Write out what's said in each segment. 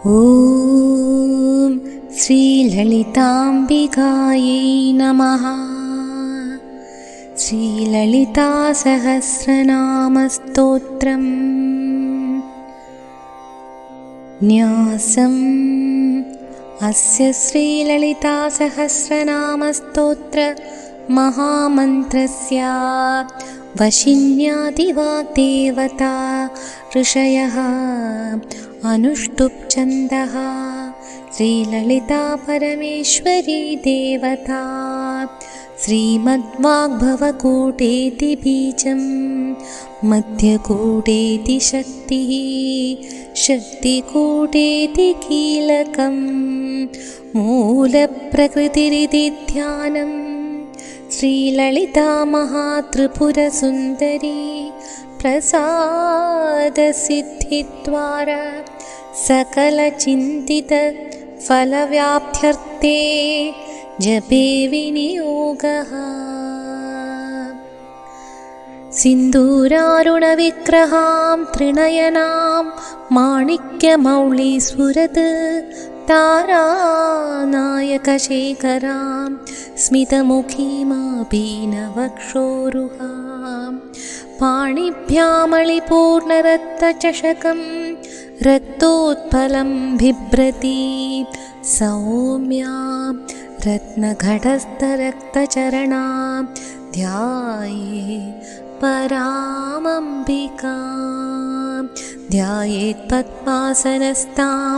ॐ श्रीललिताम्बिकायै नमः। श्रीललितासहस्रनामस्तोत्रम्। न्यासम् अस्य श्रीललितासहस्रनामस्तोत्र महामन्त्रस्य वशिन्यादिवाग्देवता ऋषयः अनुष्टुप् छन्दः। श्रीललिता परमेश्वरी देवता श्रीमद्वाग्भवकूटेति बीजं मध्यकूटेति शक्तिः शक्तिकूटेति कीलकं मूलप्रकृतिरिति ध्यानं। श्रीललिता महात्रिपुरसुन्दरी प्रसादसिद्धिद्वारा सकलचिन्तितफलव्याप्त्यर्थे जपे विनियोगः। सिन्दूरारुणविग्रहां त्रिनयनां माणिक्यमौळीस्फुरत् तारानायकशेखरां स्मितमुखीमापीनवक्षोरुहां पाणिभ्यामलिपूर्णरत्नचषकं रक्तोत्पलं बिभ्रती सौम्यां रत्नघटस्थरक्तचरणां ध्यायेत् परामम्बिकां। ध्यायेत् पद्मासनस्तां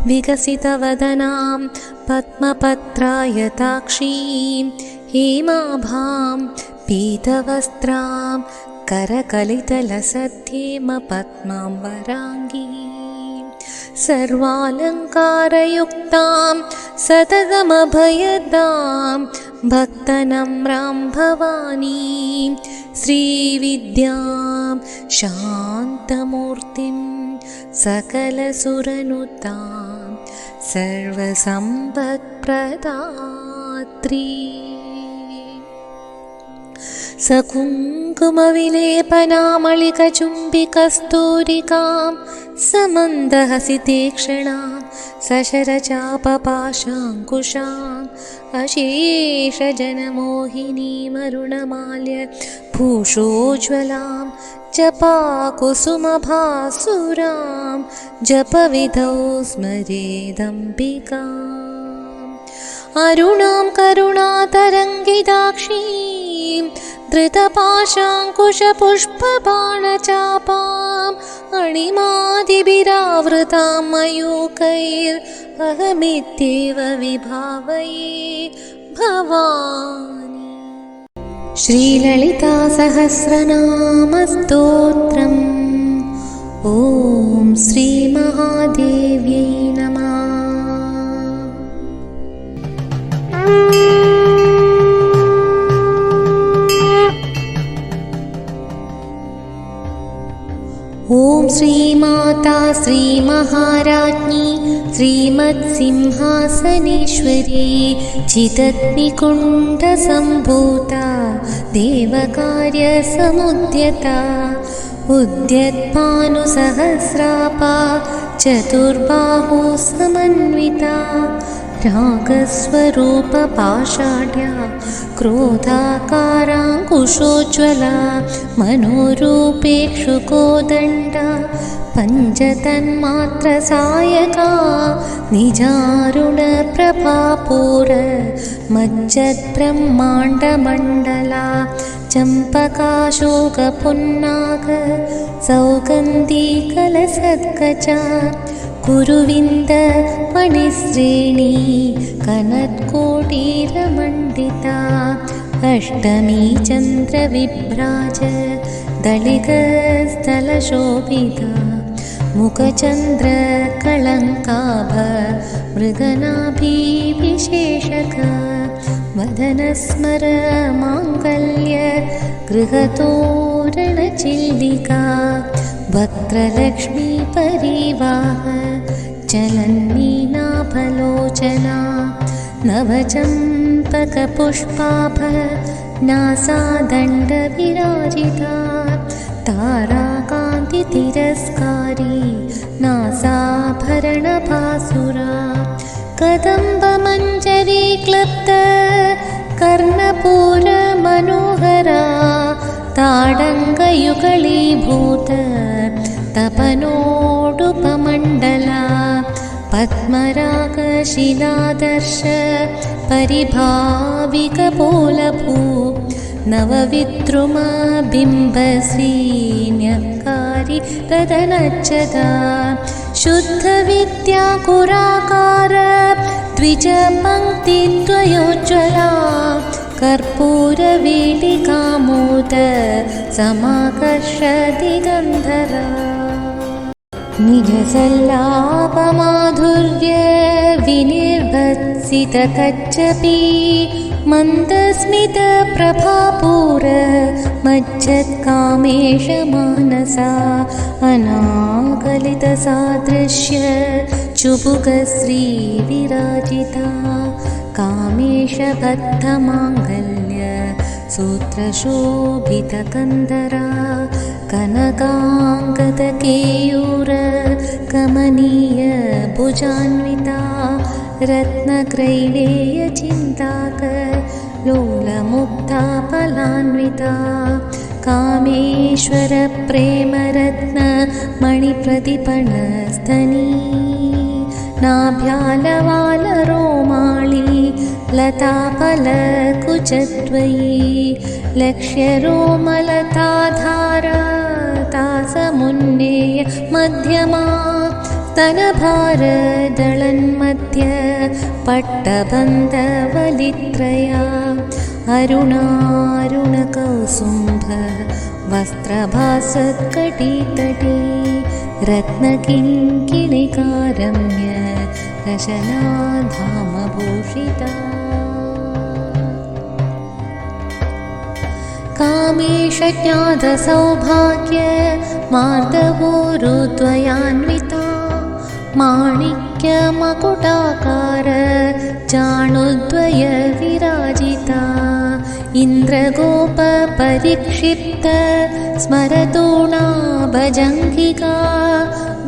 विकसितवदनां पद्मपत्रायताक्षीं हेमाभां पीतवस्त्रां करकलितलसद्धेमपद्माम्बराङ्गीं सर्वालङ्कारयुक्तां सततमभयदां भक्तनम्रां भवानीं श्रीविद्यां शान्तमूर्तिं सकलसुरनुतां सर्वसम्पत्प्रदात्री। सकुङ्कुमविलेपनामलिकचुम्बिकस्तूरिकां समन्दहसितीक्ष्णां सशरचापपाशाङ्कुशाम् अशेषजनमोहिनीमरुणमाल्य भूषोज्ज्वलां जपाकुसुमभासुरां जपविधौ स्मरेदम्बिकाम्। अरुणां करुणातरङ्गिताक्षीं धृतपाशाङ्कुशपुष्पबाणचापाम् अणिमादिभिरावृतां मयूखैरहमित्येव विभावये भवानी। श्रीललितासहस्रनामस्तोत्रम्। ॐ श्रीमहादेव्यै नमः। ॐ श्रीमाता श्रीमहाराज्ञी श्रीमत्सिंहासनेश्वरी चिदग्निकुण्डसम्भूता देवकार्यसमुद्यता उद्यत्भानुसहस्रापा चतुर्बाहु समन्विता रागस्वरूपपाषाढ्या क्रोधाकाराङ्कुशोज्ज्वला मनोरूपेक्षुकोदण्डा पञ्चतन्मात्रसायका निजारुणप्रभापूर मज्जद्ब्रह्माण्डमण्डला चम्पकाशोकपुन्नाग सौगन्धिकलसद्गजा कुरुविन्दमणिश्रेणी कनत्कोटीरमण्डिता अष्टमी चन्द्रविभ्राज दलिकस्थलशोभिता मुखचन्द्रकलङ्काभ मृगनाभिविशेषका वदनस्मर माङ्गल्य गृहतोरणचिल्लिका वक्त्रलक्ष्मी परिवाह चलन्नीनाभलोचना नवचम्पकपुष्पाभ नासादण्डविराजिता ताराकान्तितिरस्कारी नासाभरणभास्वरा महासुरा कदम्बमञ्जरी क्लृप्त कर्णपूरमनोहरा ताडङ्गयुगलीभूत तपनोडुपमण्डला पद्मरागशिलादर्श परिभाविकपोलभू नवविद्रुमबिम्बश्रीन्यकारी तदनच्छदा शुद्धविद्याकुराकार द्विजपङ्क्तिद्वयोज्ज्वला कर्पूरवेलिकामोद समाकर्षदिगन्धरा निजसल्लापमाधुर्य विनिर्वत्सितकच्छपी मन्दस्मितप्रभापूर मज्जत्कामेशमानसा अनाकलितसादृश्य चुबुकश्रीविराजिता कामेशबद्धमाङ्गल्य सूत्रशोभितकन्दरा कनकाङ्गदकेयूर कमनीय भुजान्विता रत्नक्रैलेयचिन्ताक लोलमुग्धा फलान्विता कामेश्वर प्रेमरत्न मणिप्रतिपणस्तनी नाभ्यालवालरोमाळी लताफलकुचद्वयी लक्ष्यरोमलताधारा तासमुन्नेय मध्यमा स्तनभारदळन्मध्य पट्टबन्धवलित्रया अरुणारुणकौसुम्भ वस्त्रभासत्कटितटी रत्नकिङ्किणिकारम्य रशनाधामभूषिता कामेशज्ञातसौभाग्य मार्दवोरुद्वयान्विता माणिक्यमकुटाकार चाणुद्वय विराजिता इन्द्रगोपपरिक्षिप्त स्मरतोणाभजङ्गिका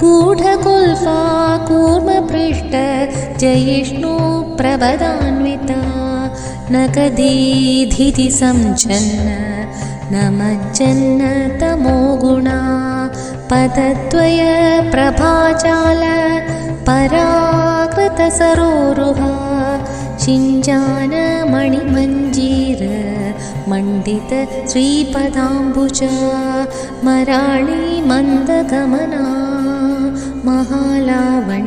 गूढकुल्फा कूर्मपृष्ठ जयिष्णु प्रबदान्विता नकदीधिति संचन्न न मज्जन्न तमोगुणा पदद्वय प्रभाजाल पराकृतसरोरुहा शिञ्जानमणिमञ्जीर मण्डित श्रीपदाम्बुजा मराळी मन्दगमना महालावण्यशेवती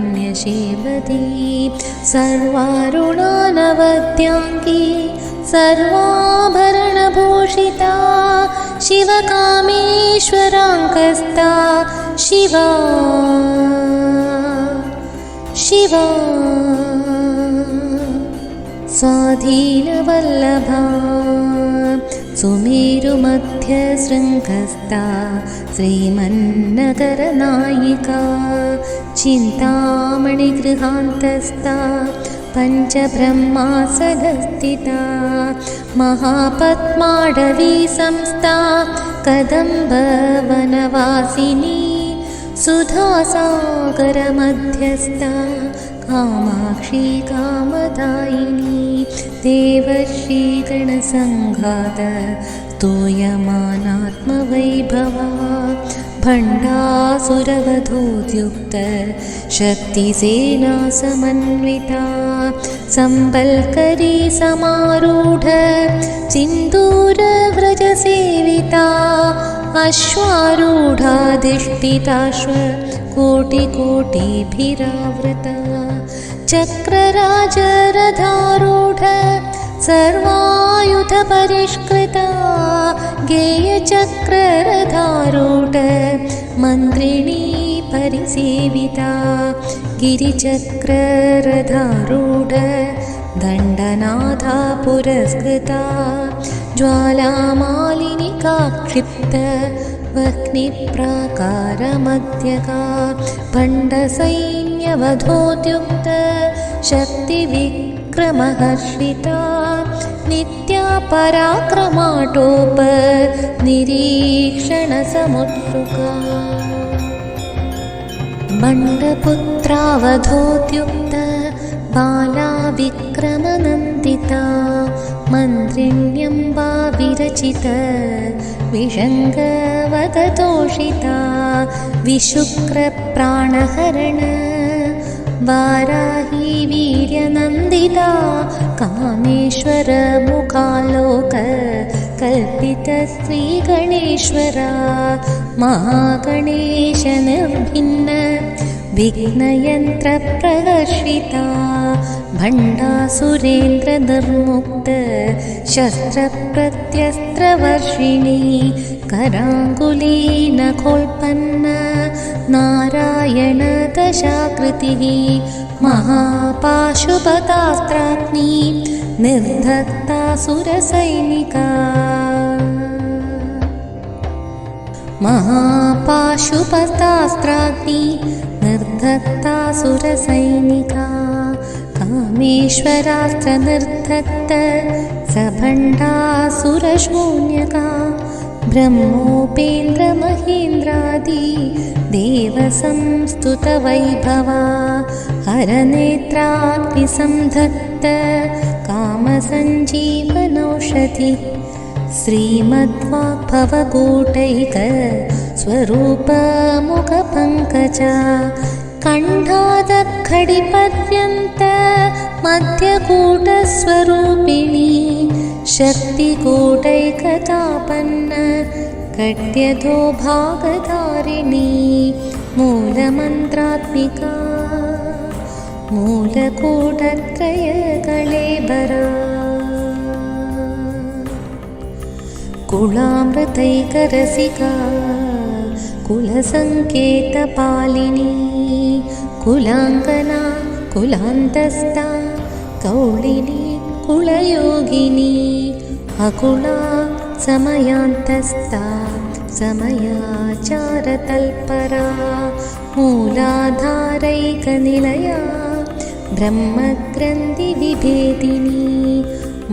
सर्वारुणानवद्याङ्गी सर्वाभरणभूषिता शिवकामेश्वराङ्कस्ता शिवा शिवा स्वाधीनवल्लभा सुमेरुमध्यशृङ्गस्था श्रीमन्नगरनायिका चिन्तामणिगृहान्तस्था पञ्चब्रह्मासनस्थिता महापद्माडवी संस्था कदम्बवनवासिनी सुधासागरमध्यस्था कामाक्षी कामदायिनी देवर्षिगणसङ्घात स्तूयमानात्मवैभवा भण्डासुरवधूद्युक्त शक्तिसेना समन्विता सम्बल्करी समारूढ सिन्दूरव्रजसेविता अश्वारूढाधिष्ठिताश्व कोटिकोटिभिरावृता चक्रराजरथारूढ सर्वायुधपरिष्कृता गेयचक्ररथारूढ मन्त्रिणी परिसेविता गिरिचक्ररथारूढ दण्डनाथा पुरस्कृता ज्वालामालिनिका क्षिप्त वह्निप्राकारमध्यका भण्डसैन्यवधोद्युक्त शक्तिविक्रमहर्षिता नित्या पराक्रमाटोप निरीक्षणसमुत्सुका बण्डपुत्रावधूत्युक्त बाला विक्रमनन्दिता मन्त्रिण्यम्बा विरचित विषङ्गवदतोषिता विशुक्रप्राणहरण वाराही वीर्यनन्दिता कामेश्वरमुखालोक कल्पितश्रीगणेश्वरा महागणेशनिर्भिन्न विघ्नयन्त्रप्रदर्शिता भण्डासुरेन्द्रनिर्मुक्त शस्त्रप्रत्यस्त्रवर्षिणी कराङ्गुलीनखोल्पन्न नारायणदशाकृतिः महापाशुपतास्त्राग्नि निर्धत्तासुरसैनिका महापाशुपतास्त्राग्नि निर्धत्तासुरसैनिका कामेश्वरास्त्रनिर्धत्त सभण्डासुरशून्यका ब्रह्मोपेन्द्रमहेन्द्रादि देवसंस्तुतवैभवा हरनेत्राग्निसन्धत्त कामसञ्जीवनौषधि श्रीमद्वाग्भवकूटैक स्वरूपमुखपङ्कजा कण्ठादखडिपर्यन्त मध्यकूटस्वरूपिणी शक्तिकूटैकतापन्न कट्यधो भागधारिणी मूलमन्त्रात्मिका मूलकूटत्रयकळेबरा कुलामृतैकरसिका कुलसङ्केतपालिनी कुलाङ्गना कुलान्तस्था कौलिनी कुलयोगिनी अकुला समयान्तस्था समयाचारतल्परा मूलाधारैकनिलया ब्रह्मग्रन्थिविभेदिनी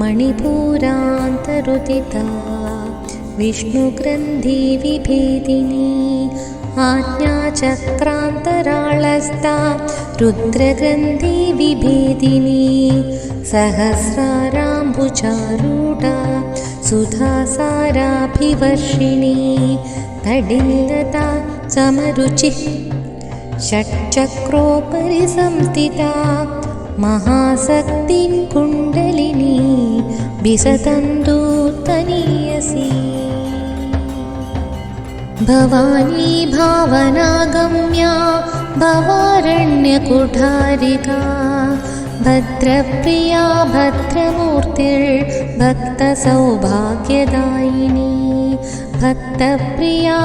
मणिपूरान्तरुदिता विष्णुग्रन्थिविभेदिनी आज्ञाचक्रान्तराळस्था रुद्रग्रन्थिविभेदिनी सहस्राराम्बुजारूढा सुधासाराभिवर्षिणी तडिल्लता समरुचिः षट्चक्रोपरि संस्थिता महाशक्तिकुण्डलिनी विसतन्दूतनीयसी भवानी भावनागम्या भवारण्यकुठारिका भद्रप्रिया भद्रमूर्तिर्भक्तसौभाग्यदायिनी भक्तप्रिया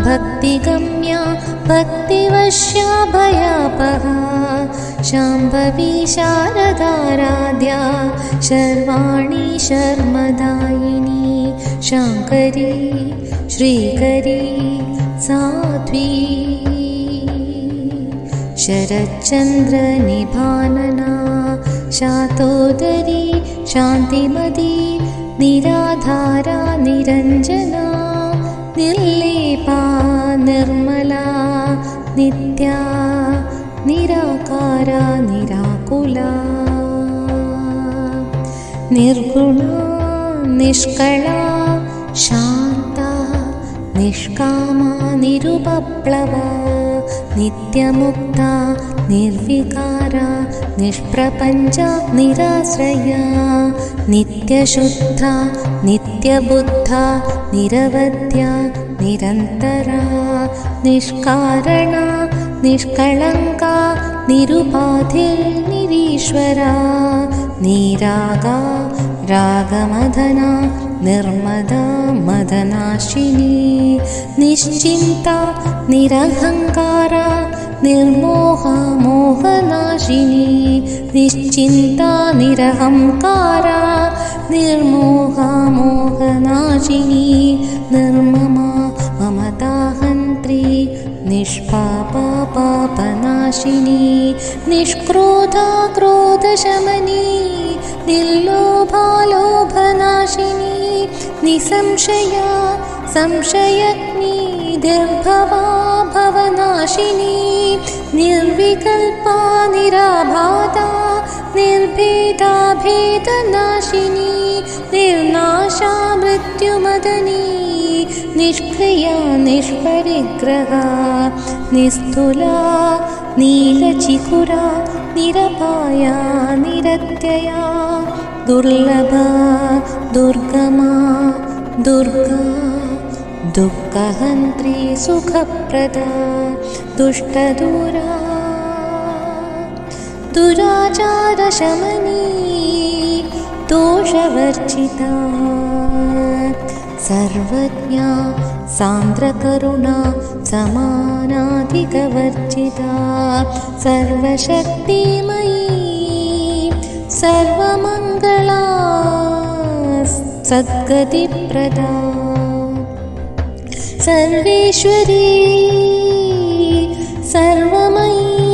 भक्तिगम्या भक्तिवश्या भयापहा शाम्भवी शारदाराध्या शर्वाणी शर्मदायिनी शाङ्करी श्रीकरी साध्वी शरच्चन्द्रनिभानना शातोदरी शान्तिमती निराधारा निरञ्जना निर्लेपा निर्मला नित्या निराकारा निराकुला निर्गुणा निष्कला शान्ता निष्कामा निरुपप्लवा नित्यमुक्ता निर्विकारा निष्प्रपञ्चा निराश्रया नित्यशुद्धा नित्यबुद्धा निरवध्या निरन्तरा निष्कारणा निष्कळङ्का निरुपाधिर्निरीश्वरा निरागा रागमदना निर्मदा मदनाशिनी निश्चिन्ता निरहङ्कारा निर्मोहा मोहनाशिनी निश्चिन्ता निरहङ्कारा निर्मोहा मोहनाशिनी निर्ममा ममताहन्त्री निष्पापा पापनाशिनी निष्क्रोधा क्रोधशमनी निर्लोभा लोभनाशिनी निसंशया संशयग्नी निर्भवा भवनाशिनी निर्विकल्पा निराभाता निर्भेदा भेदनाशिनी निर्नाशा मृत्युमदनी निष्क्रिया निष्परिग्रहा निस्तुला नीलचिकुरा निरपाया निरत्यया दुर्लभा दुर्गमा दुर्गा दुःखहन्त्री सुखप्रदा दुष्टदूरा दुराचारशमनी दोषवर्जिता सर्वज्ञा सान्द्रकरुणा समानाधिकवर्जिता सर्वशक्तिमयी सर्वमङ्गला सद्गतिप्रदा सर्वेश्वरी सर्वमयी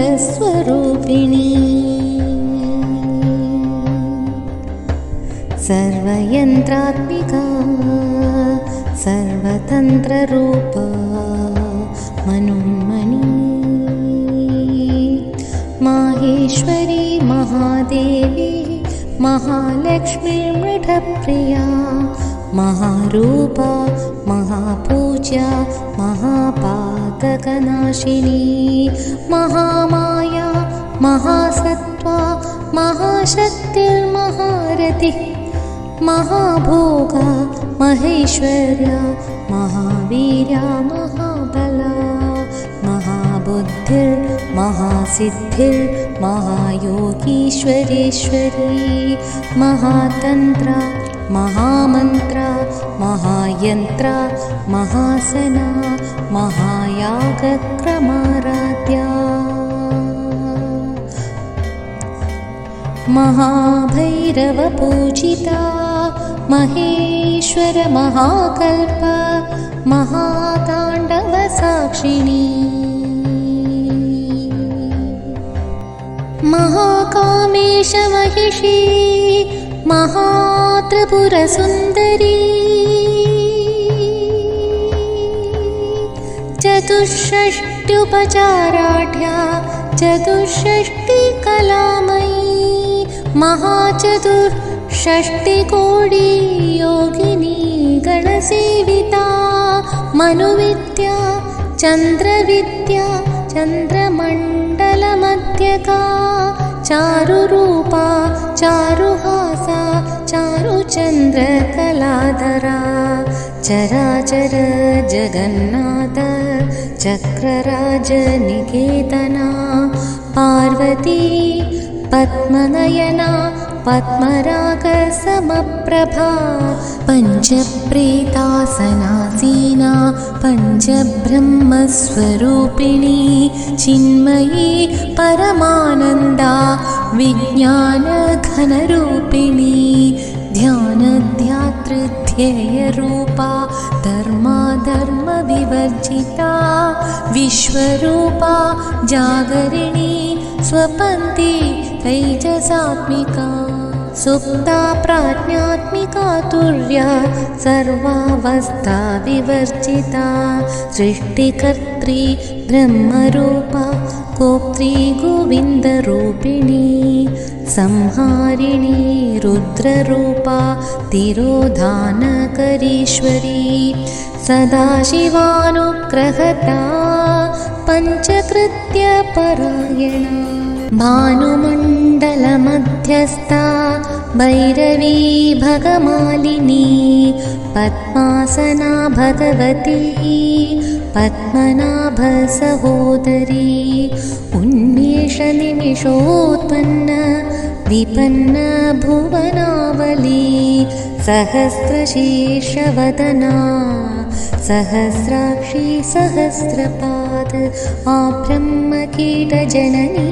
सर्वमन्त्रस्वरूपिणी सर्वयन्त्रात्मिका सर्वतन्त्ररूपा मनोन्मनी माहेश्वरी महादेवी महालक्ष्मी मृढप्रिया महारूपा महापूज्या महापातकनाशिनी महामाया महासत्त्वा महाशक्तिर्महारथिः महाभोगा महेश्वर्या महावीर्या महाबला महाबुद्धिर्महासिद्धिर्महायोगीश्वरेश्वरी महातन्त्रा महामन्त्रा महायन्त्रा महासना महायागक्रमाराध्या महाभैरवपूजिता महेश्वर महाकल्प महाताण्डवसाक्षिणी महाकामेशमहिषी महात्रिपुरसुन्दरी चतुष्षष्ट्युपचाराढ्या चतुष्षष्टिकलामयी महाचतुष्षष्टिकोटि योगिनी गणसेविता मनुविद्या चन्द्रविद्या चन्द्रमण्डलमध्यका चारुरूपा चारुहासा चारुचन्द्रकलाधरा चराचर जगन्नाथ चक्रराजनिकेतना पार्वती पद्मनयना पद्मरागसमप्रभा पञ्चप्रेतासनासीना पञ्चब्रह्मस्वरूपिणी चिन्मयी परमानन्दा विज्ञानघनरूपिणी ध्यानध्यातृध्येयरूपा धर्माधर्मविवर्जिता विश्वरूपा जागरिणी स्वपन्ति तैजसात्मिका सुप्ता प्राज्ञात्मिका तुर्या सर्वावस्था विवर्जिता सृष्टिकर्त्री ब्रह्मरूपा गोप्त्री गोविन्दरूपिणी संहारिणी रुद्ररूपा तिरोधानकरीश्वरी सदाशिवानुग्रहता पञ्चकृत्यपरायणा भानुमण्डलमध्यस्था भैरवी भगमालिनी पद्मासना भगवती पद्मनाभसहोदरी उन्मेषनिमिषोत्पन्न विपन्न भुवनावली सहस्रशीर्षवदना सहस्राक्षी सहस्रपाद आब्रह्मकीटजननी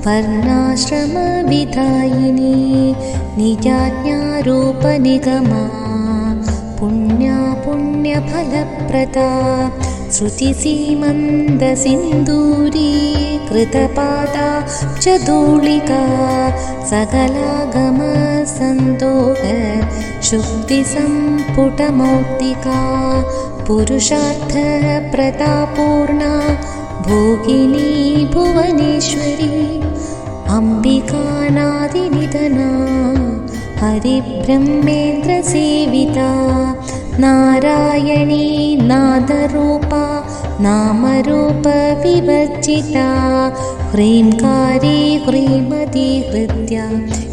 वर्णाश्रमविधायिनी निजाज्ञारूपनिगमा पुण्या पुण्यफलप्रदा श्रुतिसीमन्दसिन्दूरी कृतपादा च धूलिका सकलागमसन्दोह शुक्तिसम्पुटमौक्तिका पुरुषार्थप्रदापूर्णा भोगिनी भुवनेश्वरी अम्बिकानादिनिधना हरिब्रह्मेन्द्रसेविता नारायणी नादरूपा नामरूपविवर्जिता ह्रीङ्कारी ह्रीमती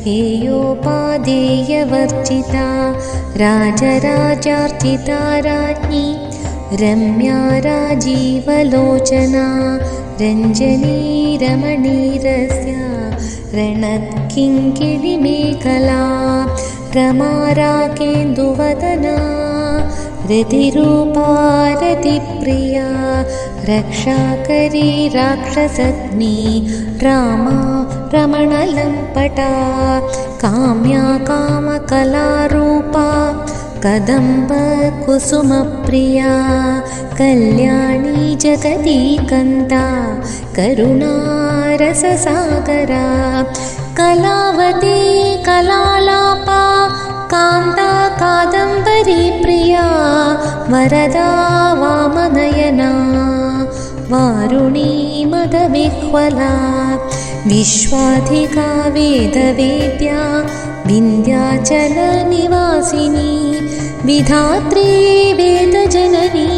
हेयोपादेयवर्जिता राजराजार्चिता राज्ञी रम्या राजीवलोचना रञ्जनी रमणीरस्या रणत्किङ्किणिमेखला रमा राकेन्दुवदना रतिरूपा रतिप्रिया रक्षाकरी राक्षसग्नी रामा रमणलम्पटा काम्या कामकलारूपा कदम्बकुसुमप्रिया कल्याणी जगदीकन्ता करुणारससागरा कलावती कलालापा कान्ता कादम्बरी प्रिया वरदा वामनयना वारुणी मदविह्वला विश्वाधिका वेदवेद्या विन्ध्याचलनिवासिनी विधात्री वेदजननी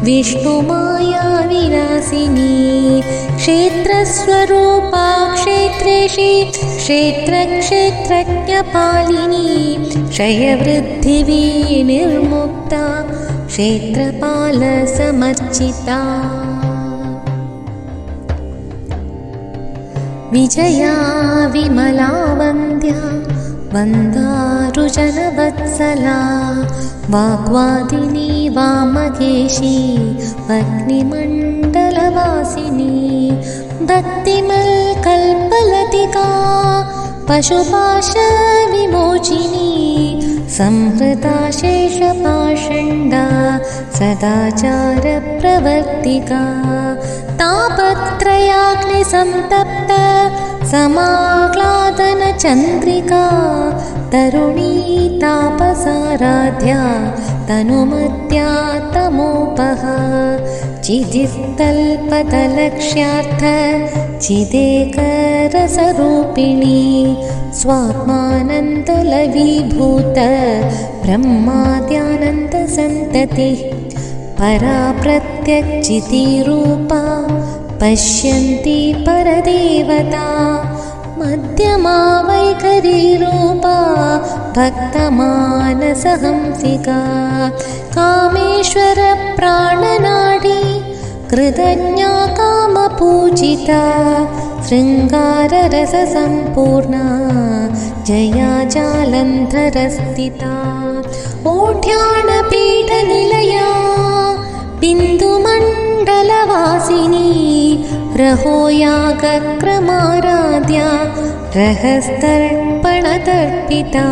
विष्णुमाया विलासिनी क्षेत्रस्वरूपा क्षेत्रेशी क्षेत्रक्षेत्रज्ञपालिनी क्षयवृद्धिविनिर्मुक्ता क्षेत्रपालसमर्चिता विजया विमला वन्द्या वन्दारुजनवत्सला वाग्वादिनी वामकेशी अग्निमण्डलवासिनी भक्तिमल्कल्पलतिका पशुपाशविमोचिनी संहृता शेषपाषण्डा सदाचारप्रवर्तिका तापत्रयाग्निसन्तप्त समाह्लादनचन्द्रिका तरुणी तापसाराध्या तनुमत्या तमोपः चिदिस्तल्पतलक्ष्यार्थ चिदेकरसरूपिणी स्वात्मानन्दलवीभूत ब्रह्माद्यानन्दसन्ततिः परा प्रत्यक्षितिरूपा पश्यन्ति परदेवता मध्यमा वैखरीरूपा भक्तमानसहंसिका कामेश्वरप्राणनाडी कृतज्ञा कामपूजिता शृङ्गाररससम्पूर्णा जया जालन्धरस्थिता ओढ्याणपीठनिलया बिन्दुमण्डलवासिनी रहोयागक्रमाराध्या रहस्तर्पणतर्पिता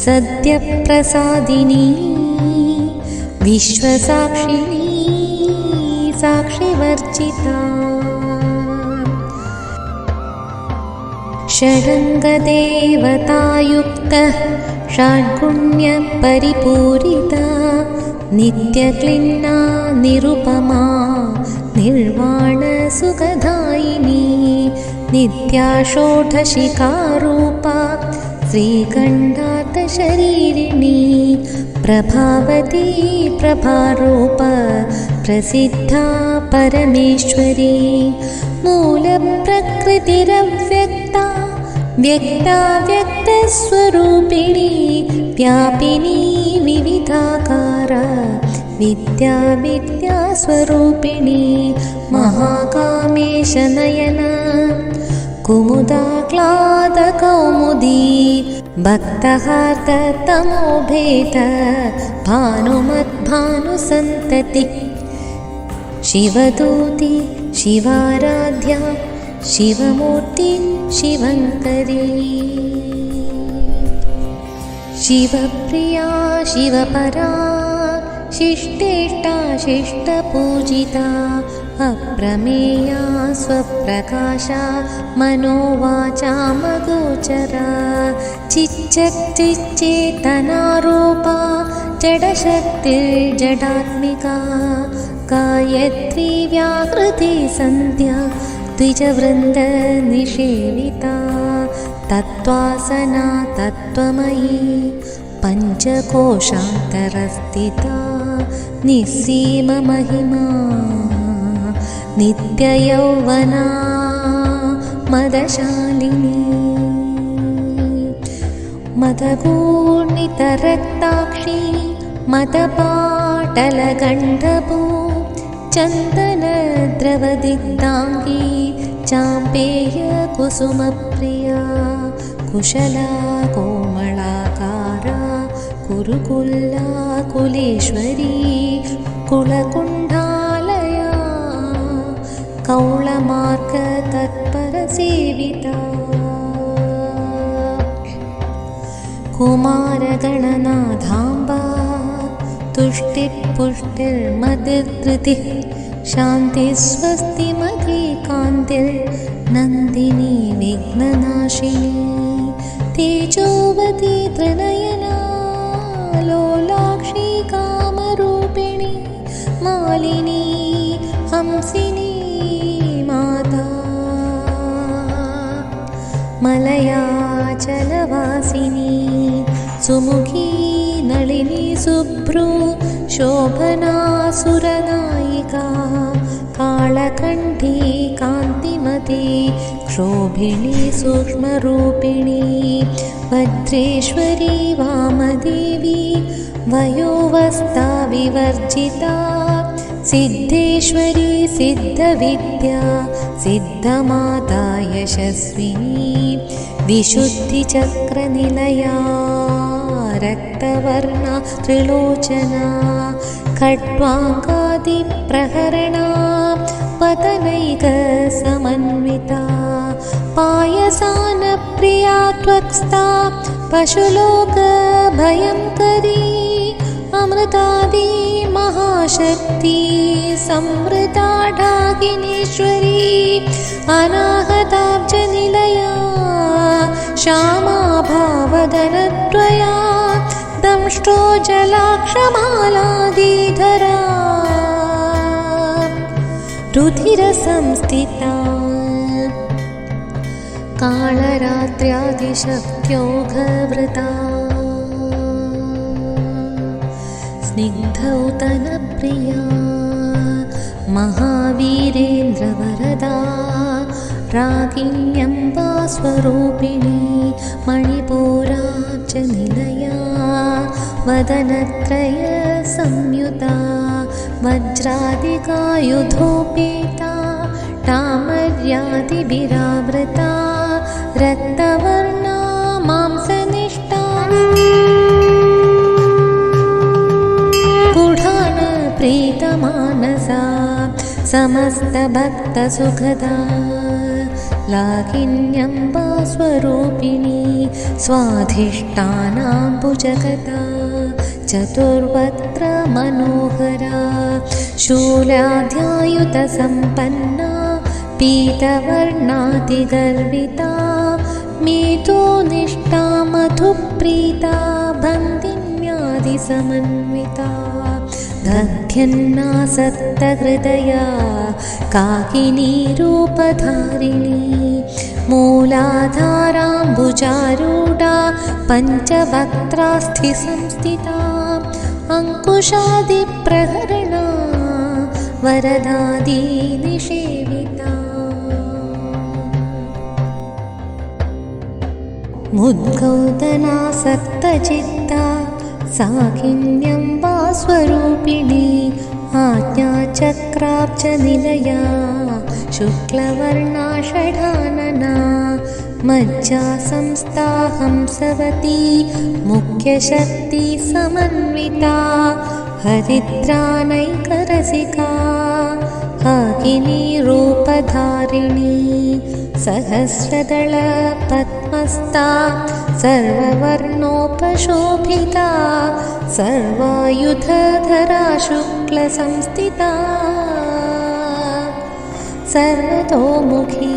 सद्यप्रसादिनी विश्वसाक्षिणी साक्षिवर्जिता षडङ्गदेवतायुक्तः षड्गुण्यपरिपूरिता नित्यक्लिन्ना निरुपमा निर्वाणसुखदायिनी नित्या षोडशिकारूपा श्रीकण्ठातशरीरिणी प्रभावती प्रभारूपा प्रसिद्धा परमेश्वरी मूलप्रकृतिरव्यक्ता व्यक्ता व्यक्तस्वरूपिणी व्यापिनी विविधाकारा विद्या विद्यास्वरूपिणी महाकामेशनयना कुमुदाह्लादकौमुदी भक्तहार्दतमोभेद भानुमद्भानुसन्तति शिवदूती शिवाराध्या शिवमूर्ति शिवङ्करी शिवप्रिया शिवपरा शिष्टेष्टा शिष्टपूजिता अप्रमेया स्वप्रकाशा मनोवाचामगोचरा चिच्चेतनारूपा जडशक्तिर्जडात्मिका गायत्री व्याहृति सन्ध्या द्विजवृन्दनिषेविता तत्त्वासना तत्त्वमयी पञ्चकोशान्तरस्थिता निस्सीममहिमा नित्ययौवना मदशालिनी मदगूर्णितरक्ताक्षी मदपाटलगण्डभू चन्दनद्रवदिग्धाङ्गी चाम्पेयकुसुमप्रिया कुशला कोमलाकारा कुरुकुल्ला कुलेश्वरी कुलकुण्डालया कौळमार्गतत्परसेविता कुमारगणनाथाम्बा तुष्टिपुष्टिर्मतिर्धृतिः शान्तिस्वस्तिमती कान्तिर्नन्दिनी विघ्ननाशिनी तेजोवती त्रिनयना लोलाक्षी कामरूपिणी मालिनी हंसिनी माता मलयाचलवासिनी सुमुखी नलिनी शुभ्रू शोभना सुरनायिका कालकण्ठी कान्तिमती क्षोभिणी सूक्ष्मरूपिणी भद्रेश्वरी वामदेवी वयोवस्था विवर्जिता सिद्धेश्वरी सिद्धविद्या सिद्धमाता यशस्विनी विशुद्धिचक्रनिलया रक्तवर्णा त्रिलोचना खट्वाङ्गादिप्रहरणा पतनैकसमन्विता पायसानप्रिया त्वक्स्था पशुलोकभयङ्करी अमृतादि महाशक्ति संवृता ढाकिनीश्वरी अनाहताब्जनिलया श्यामा भावदनद्वया दंष्टो जलाक्षमालादिधरा रुधिरसंस्थिता कालरात्र्यादिशक्त्योघवृता स्निग्धौतनप्रिया महावीरेन्द्रवरदा रागिण्यम्बा स्वरूपिणी मणिपूराब्जनिलया वदनत्रयसंयुता वज्रादिकायुधोपेता टामर्यादिभिरावृता रक्तवर्णा मांसनिष्ठा प्रीतमानसा समस्तभक्तसुखदा लाकिन्यम्बा स्वरूपिणी स्वाधिष्ठानाम्बुजगता चतुर्वक्त्र मनोहरा शूलाध्यायुतसम्पन्ना पीतवर्णातिगर्विता मेधोनिष्ठा मधुप्रीता बन्दिन्यादिसमन्विता दध्यन्नासक्तहृदया काकिनी रूपधारिणी मूलाधाराम्बुजारूढा पञ्चवक्त्रास्थिसंस्थिता अङ्कुशादिप्रहरणा वरदादिनिषेविता मुद्गौतनासक्तचित्ता साकिन्यम्बा स्वरूपिणी आज्ञाचक्राब्जनिलया शुक्लवर्णा षडानना मज्जा संस्था हंसवती मुख्यशक्ति समन्विता हरिद्रानैकरसिका हाकिनी रूपधारिणी सहस्रदलपद्मस्था सर्ववर्णोपशोभिता सर्वायुधधरा शुक्लसंस्थिता सर्वतोमुखी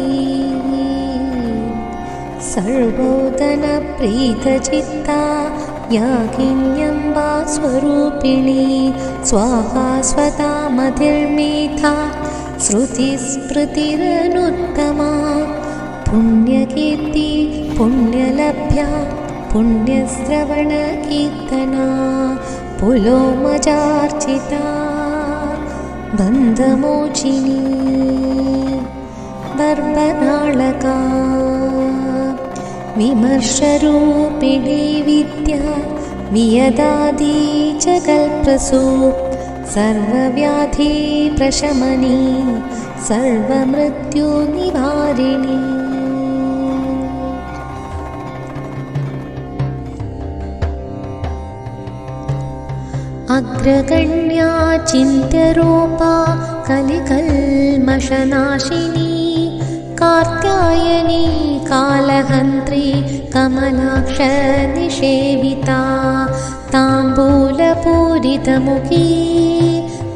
सर्वोदनप्रीतचित्ता याज्ञिन्यम्बा स्वरूपिणी स्वाहा स्वता मतिर्मेधा श्रुतिस्मृतिरनुत्तमा पुण्यकीर्ति पुण्यलभ्या पुण्यश्रवणकीर्तना पुलोमजार्चिता बन्धमोचिनी बर्बनाळका विमर्शरूपिणी विद्या वियदादी च कल्प्रसु सर्वव्याधि प्रशमनी सर्वमृत्युनिवारिणी अग्रगण्या चिन्त्यरूपा कलिकल्मषनाशिनी कात्यायनी कालहन्त्री कमलाक्षनिषेविता ताम्बूलपूरितमुखी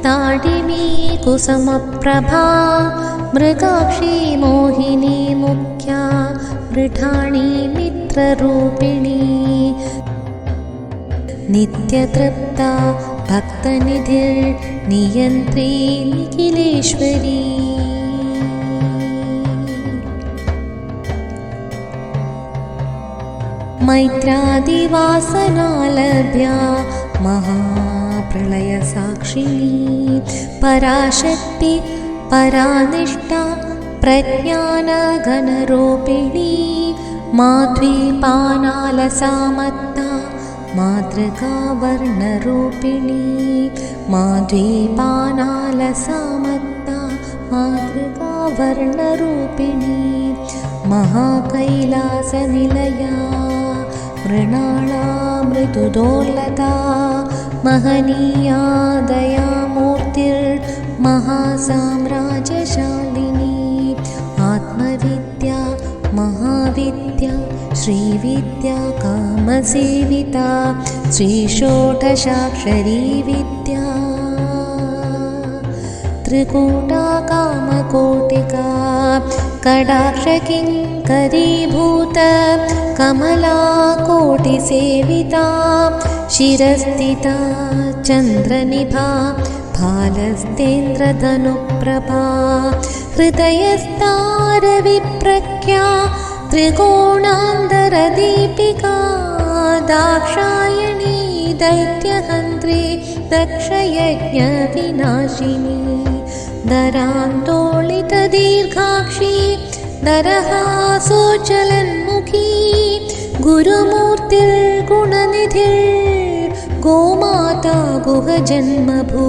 ताडिमी कुसुमप्रभा मृगाक्षी मोहिनी मुख्या मृठाणी मित्ररूपिणी नित्यतृप्ता भक्तनिधिर्नियन्त्री निखिलेश्वरी मैत्रादिवासनालभ्या महाप्रलयसाक्षिणी पराशक्ति परानिष्ठा प्रज्ञानघनरूपिणी माध्वीपानालसामत्ता मातृकावर्णरूपिणी माध्वीपानालसामत्ता मातृकावर्णरूपिणी महाकैलासनिलया मृणाला मृदुदोर्लता महनीया दयामूर्तिर्महासाम्राज्यशालिनी आत्मविद्या महाविद्या श्रीविद्या कामसेविता श्रीषोडशाक्षरी विद्या त्रिकूटा कामकोटिका कडाक्षकिङ्करीभूत कमला कोटिसेविता शिरस्थिता चन्द्रनिभा भालस्तेन्द्रधनुप्रभा हृदयस्तारविप्रख्या त्रिकोणान्तरदीपिका दाक्षायणी दैत्यहन्त्री दक्षयज्ञविनाशिनी दरान्दोलितदीर्घाक्षी दरहासोज्ज्वलन्मुखी गुरुमूर्तिर्गुणनिधिर्गोमाता गुहजन्मभू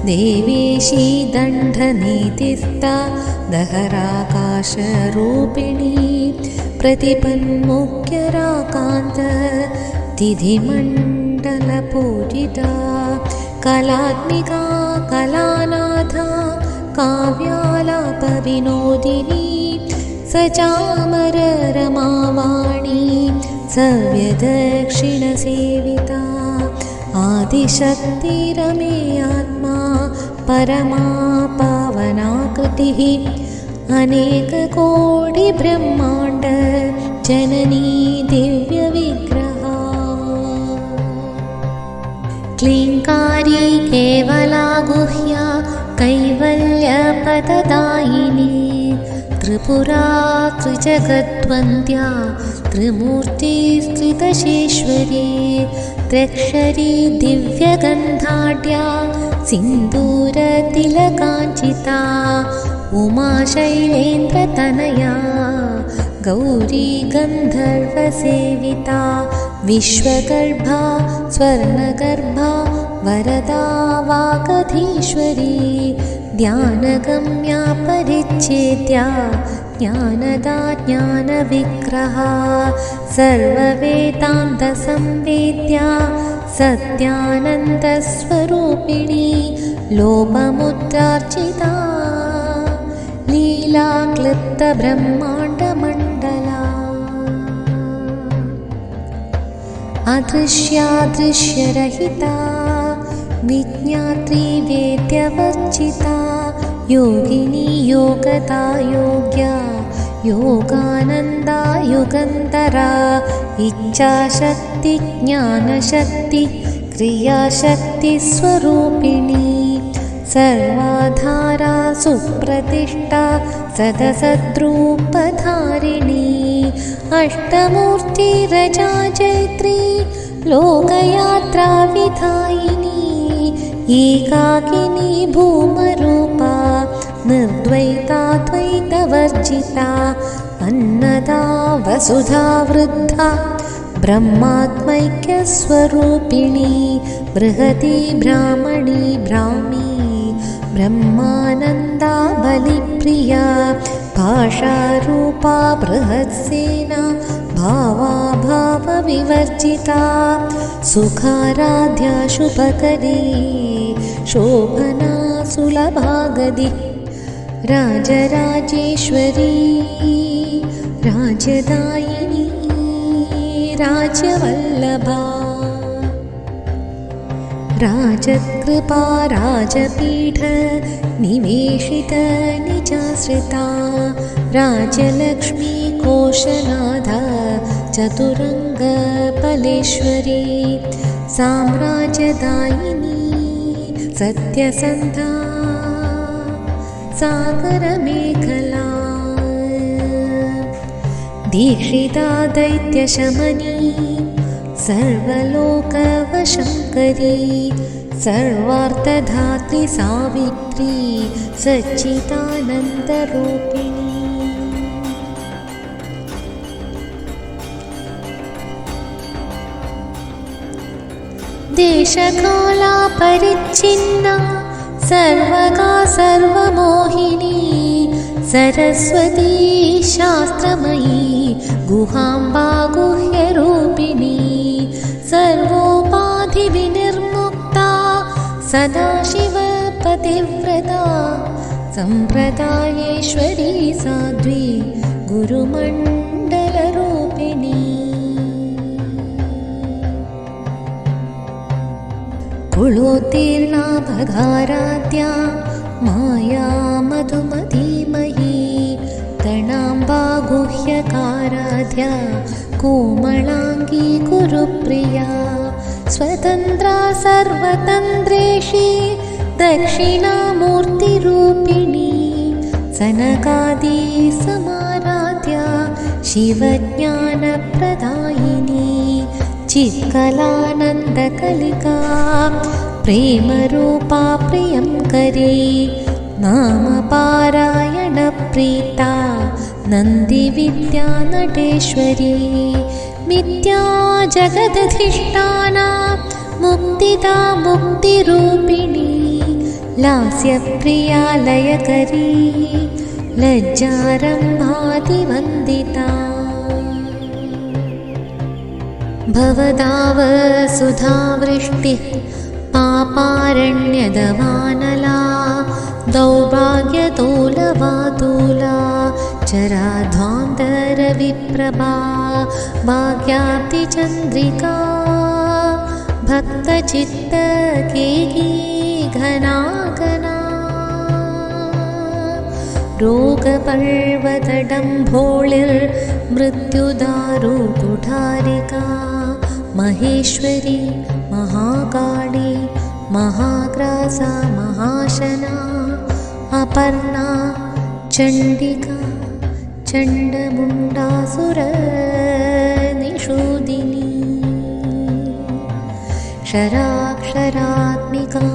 देवेशी दण्डनीतिस्था दहराकाशरूपिणी प्रतिपन्मुख्यराकान्त तिथिमण्डलपूजिता कलात्मिका कलानाथा काव्यालापविनोदिनी सचामररमावाणी सव्यदक्षिणसेविता आदिशक्तिरमे आत्मा परमा पावनाकृतिः अनेककोटिब्रह्माण्ड जननी दिव्यविग्रहा क्लीङ्कारी केवला गुह्या कैवल्यपददायिनी त्रिपुरा त्रिजगद्वन्द्या त्रिमूर्तिस्त्रिदशेश्वरी त्र्यक्षरी दिव्यगन्धाढ्या सिन्दूरतिलकाञ्चिता उमाशैलेन्द्रतनया गौरी गन्धर्वसेविता विश्वगर्भा स्वर्णगर्भा वरदा वागधीश्वरी ध्यानगम्या परिच्छेद्या ज्ञानदा ज्ञानविग्रहा सर्ववेदान्तसंवेद्या सत्यानन्दस्वरूपिणी लोपमुद्रार्चिता लीलाक्लिप्तब्रह्माण्डमण्डला अदृश्यादृश्यरहिता विज्ञात्री वेद्यवर्जिता योगिनी योगता योग्या योगानन्दा युगन्तरा इच्छाशक्ति ज्ञानशक्ति क्रियाशक्तिस्वरूपिणी सर्वाधारा सुप्रतिष्ठा सदसद्रूपधारिणी अष्टमूर्तिरजा जैत्री लोकयात्रा विधायिनी एकाकिनी भूमरूपा निर्द्वैता द्वैतवर्जिता अन्नदा वसुधा वृद्धा ब्रह्मात्मैक्यस्वरूपिणी बृहती ब्राह्मणी ब्राह्मी ब्रह्मानन्दा बलिप्रिया भाषारूपा बृहत्सेना भावाभावविवर्जिता सुखाराध्या शुभकरी शोभना सुलभागदी राजराजेश्वरी राजदायिनी राजवल्लभा राजकृपा राजपीठ निवेशित निजाश्रिता राजलक्ष्मी कोशनाधा चतुरङ्गबलेश्वरी साम्राज्यदायिनी सत्यसन्धा सागरमेखला दीक्षिता दैत्यशमनी सर्वलोकवशङ्करी सर्वार्थधात्री सावित्री सच्चिदानन्दरूपिणी देशकाला परिच्छिन्ना सर्वगा सर्वमोहिनी सरस्वती शास्त्रमयी गुहाम्बा गुह्यरूपिणी सर्वोपाधिविनिर्मुक्ता सदाशिवपतिव्रता सम्प्रदायेश्वरी साध्वी गुरुमण्डलरूपिणी कुलोत्तीर्णा भगाराध्या माया मधुमतीमयी तणाम्बा गुह्यकाराध्या कोमलाङ्गी गुरुप्रिया स्वतन्त्रा सर्वतन्त्रेशी दक्षिणामूर्तिरूपिणी सनकादि समाराध्या शिवज्ञानप्रदायिनी चित्कलानन्दकलिका प्रेमरूपा प्रियङ्करी नामपारायणप्रीता नन्दिविद्या नटेश्वरी मिथ्या जगदधिष्ठाना मुक्तिदा मुक्तिरूपिणी लास्यप्रिया लयकरी लज्जारम्भादिवन्दिता भवदावसुधावृष्टिः पापारण्यदवानला दौर्भाग्यतोलवातूला चराध्वान्तरविप्रभा भाग्याब्धिचन्द्रिका भक्तचित्तकेकी घना घना रोगपर्वतडम्भोळिर्मृत्युदारुकुठारिका महेश्वरी महाकाली महाग्रासा महाशना अपर्णा चण्डिका चण्डमुण्डासुरनिषूदिनी क्षराक्षरात्मिका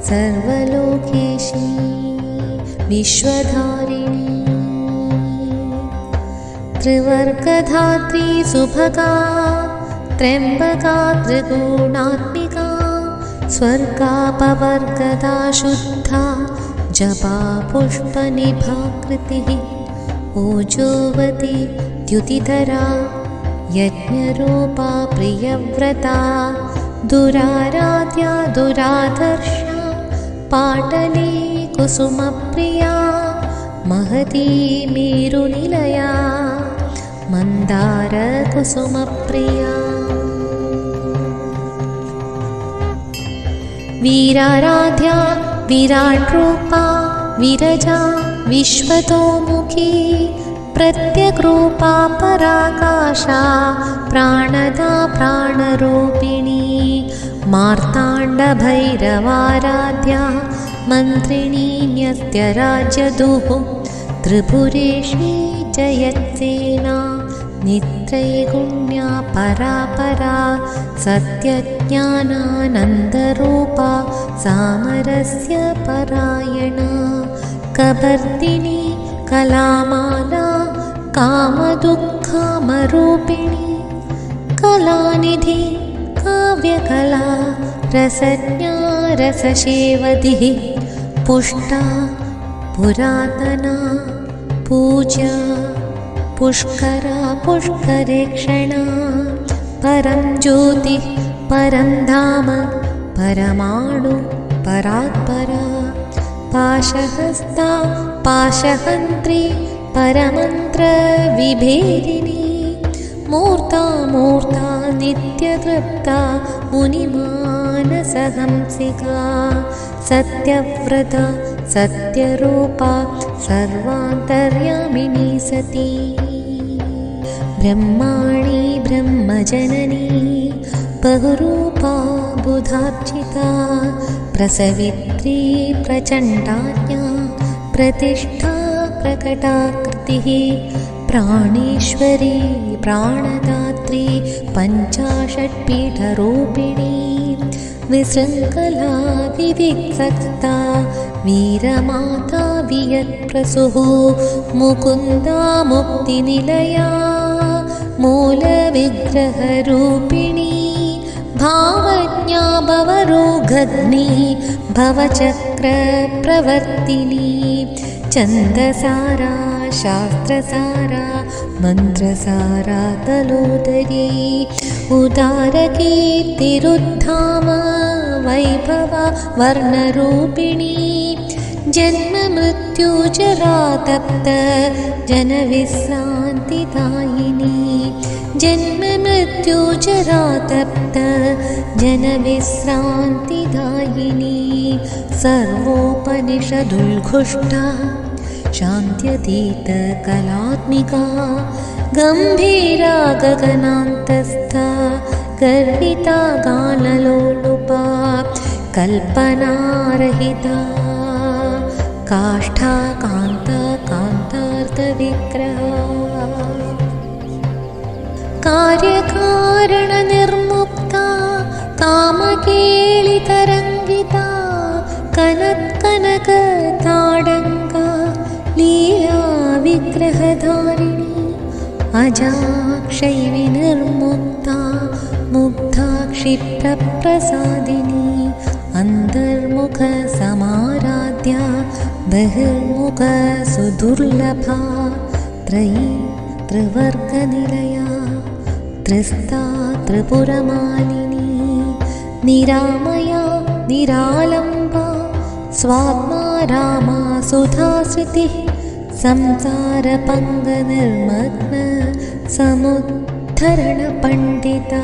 सर्वलोकेशी विश्वधारिणी त्रिवर्गधात्री सुभगा त्र्यम्बका त्रिगुणात्मिका स्वर्गापवर्गदा शुद्धा जपा पुष्पनिभाकृतिः ओजोवती द्युतिधरा यज्ञरूपा प्रियव्रता दुराराध्या दुराधर्षा पाटली कुसुमप्रिया महती मेरुनिलया मन्दारकुसुमप्रिया वीराराध्या विराट्रूपा विरजा विश्वतोमुखी प्रत्यग्रूपा पराकाशा प्राणदा प्राणरूपिणी मार्ताण्डभैरवाराध्या मन्त्रिणी न्यस्त्यराज्यदुः त्रिपुरेशी जयत्सेना नित्रैगुण्या परापरा सत्यज्ञानानन्दरूपा सामरस्य परायणा कबर्दिनी कलामाला कामदुःखामरूपिणी कलानिधि काव्यकला रसज्ञा रससेवधिः पुष्टा पुरातना पूजा पुष्करा पुष्करेक्षणा परं ज्योतिः परं धाम परमाणु परात्परा पाशहस्ता पाशहन्त्री परमन्त्रविभेदिनी मूर्ता मूर्ता नित्यतृप्ता मुनिमानसहंसिका सत्यव्रता सत्यरूपा सर्वान्तर्यामिनी सती ब्रह्माणी ब्रह्मजननी बहुरूपा बुधार्चिता प्रसवित्री प्रचण्डाज्ञा प्रतिष्ठा प्रकटाकृतिः प्राणेश्वरी प्राणदात्री पञ्चाशत्पीठरूपिणी विशृङ्खला विविक्सक्ता वीरमाता वियत्प्रसुः मुकुन्दा मुक्तिनिलया मूलविग्रहरूपिणी भावज्ञा भवरोगग्नी भवचक्रप्रवर्तिनी छन्दसारा शास्त्रसारा मन्त्रसारा तलोदरी उदारकीर्तिरुद्धाम वैभवा वर्णरूपिणी जन्ममृत्युजरातप्त जनविश्रान्तिदायिनी जन्ममृत्युजरातप्त जनविश्रान्तिदायिनी सर्वोपनिषदुल्घुष्टा शान्त्यतीतकलात्मिका गम्भीरा गगनान्तस्था गर्विता गानलोलुपा कल्पनारहिता काष्ठा कान्ता कान्तार्थविग्रहा कार्यकारणनिर्मुक्ता कामकेलितरङ्गिता कनत्कनकताडङ्गा लीला विग्रहधारिणी अजाक्षैर्विनिर्मुक्ता मुग्धा क्षिप्रप्रसादिनी अन्तर्मुखसमाराध्या बहिर्मुखसुदुर्लभा त्रयी त्रिवर्गनिलया त्रिस्ता त्रिपुरमालिनी निरामया निरालम्बा स्वात्मा रामा सुधाश्रुतिः संसारपङ्गनिर्मग्न समुद्धरणपण्डिता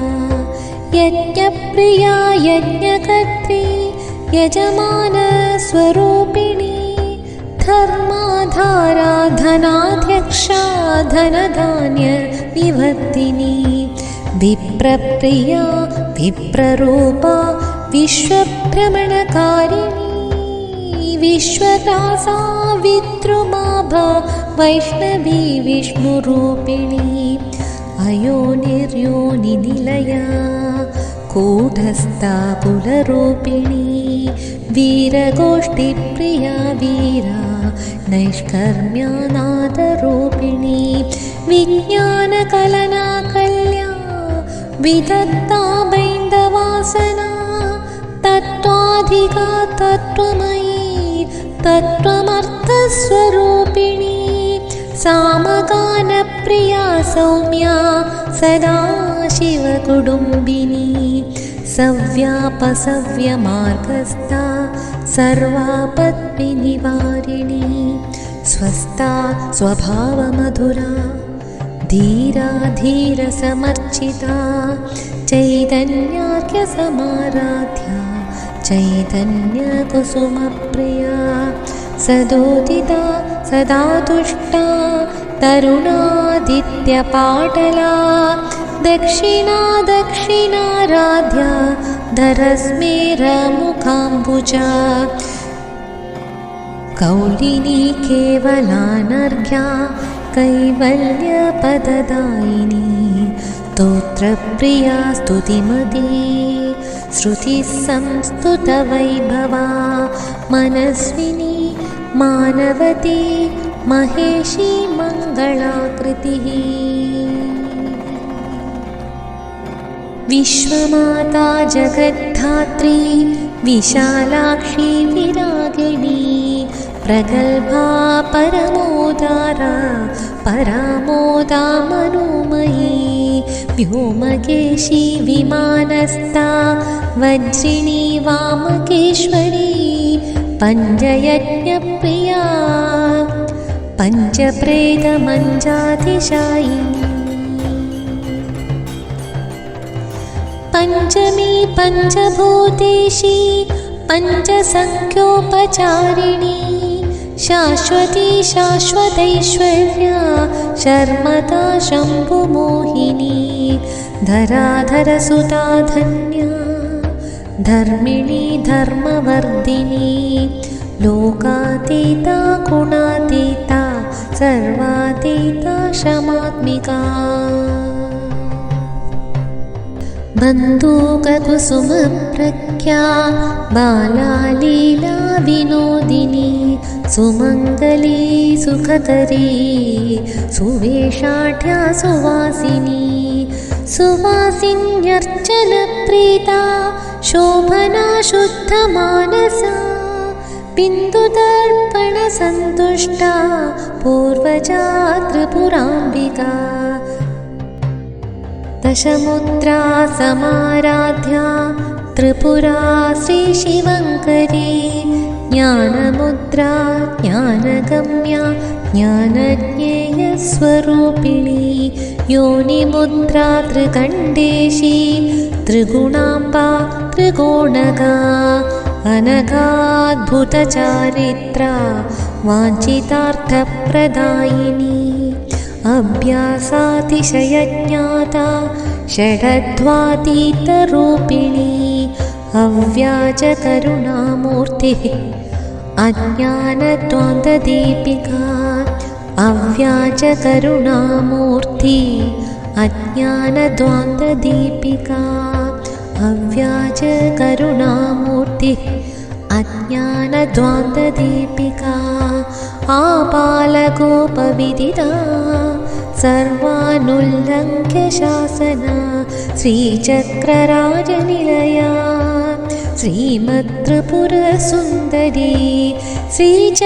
यज्ञप्रिया यज्ञकर्त्री यजमानस्वरूपिणी धर्माधारा धनाध्यक्षा धनधान्यविवर्धिनी विप्रप्रिया विप्ररूपा विश्वभ्रमणकारिणी विश्वदासा विद्रुमाभा वैष्णवी विष्णुरूपिणी अयोनिर्योनिनिलया कूटस्था कुलरूपिणी वीरगोष्ठीप्रिया वीरा नैष्कर्म्यानादरूपिणी विज्ञानकलना कल्या विदत्ता बैन्दवासना तत्त्वाधिका तत्त्वमयी तत्त्वमर्थस्वरूपिणी सामगानप्रिया सौम्या सदा शिवकुटुम्बिनी सव्यापसव्यमार्गस्था सर्वापत्तिनिवारिणी स्वस्था स्वभावमधुरा धीरा धीरसमर्चिता चैतन्याख्यसमाराध्या चैतन्यकुसुमप्रिया सदोदिता सदा तुष्टा तरुणादित्यपाटला दक्षिणा दक्षिणाराध्या धरस्मेरमुखाम्बुजा कौलिनी केवलानर्घ्या कैवल्यपददायिनी स्तोत्रप्रिया स्तुतिमती श्रुतिः संस्तुतवैभवा मनस्विनी मानवती महेशी मङ्गलाकृतिः विश्वमाता जगद्धात्री विशालाक्षी विरागिणी प्रगल्भा परमोदारा परामोदा मनोमयी व्योमकेशी विमानस्था वज्रिणी वामकेश्वरी पञ्चयज्ञप्रिया पञ्चप्रेतमञ्जातिशायिनी पञ्चमी पञ्चभूतेशी पञ्चसङ्ख्योपचारिणी शाश्वती शाश्वतैश्वर्या शर्मता शम्भुमोहिनी धराधरसुता धन्या धर्मिणी धर्मवर्धिनी लोकातीता गुणातीता सर्वातीता क्षमात्मिका बन्धूककुसुमप्रख्या बाला लीला विनोदिनी सुमङ्गली सुखकरी सुवेशाढ्या सुवासिनी सुवासिन्यर्चनप्रीता शोभना शुद्धमानसा बिन्दुदर्पणसन्तुष्टा पूर्वजा त्रिपुराम्बिका दशमुद्रा समाराध्या त्रिपुरा श्रीशिवङ्करी ज्ञानमुद्रा ज्ञानगम्या ज्ञानज्ञेयस्वरूपिणी योनिमुद्रा त्रिकण्डेशी त्रिगुणाम्बा त्रिगुणगा अनघाद्भुतचारित्रा वाञ्छितार्थप्रदायिनी अभ्यासातिशयज्ञाता षडध्वातीतरूपिणी अव्याजकरुणामूर्तिः अज्ञानद्वान्तदीपिका अव्याजकरुणामूर्ति अज्ञानद्वान्तदीपिका अव्याजकरुणामूर्तिः अज्ञानद्वान्तदीपिका आबालगोपविदिता सर्वानुल्लङ्घ्य शासना श्रीचक्रराजनिलया श्रीमत्त्रिपुरसुन्दरी श्रीचक्रराजनिलया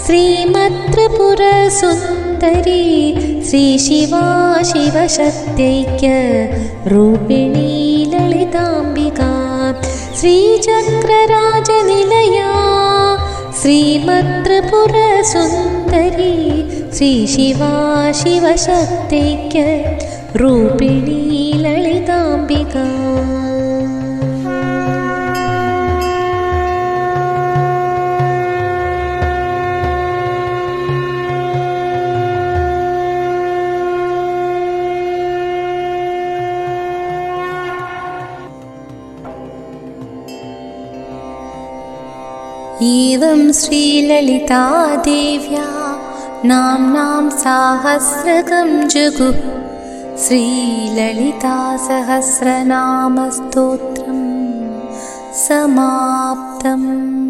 श्रीमत्त्रिपुरसुन्दरी श्रीशिवा शिवशक्त्यैक्य रूपिणी ललिताम्बिका श्रीचक्रराजनिलया श्रीमत्त्रिपुरसुन्दरी श्रीशिवा शिवशक्त्यैक्य रूपिणी ललिताम्बिका एवं श्रीललितादेव्या नाम्नां साहस्रकं जगुः श्रीललितासहस्रनामस्तोत्रं समाप्तम्।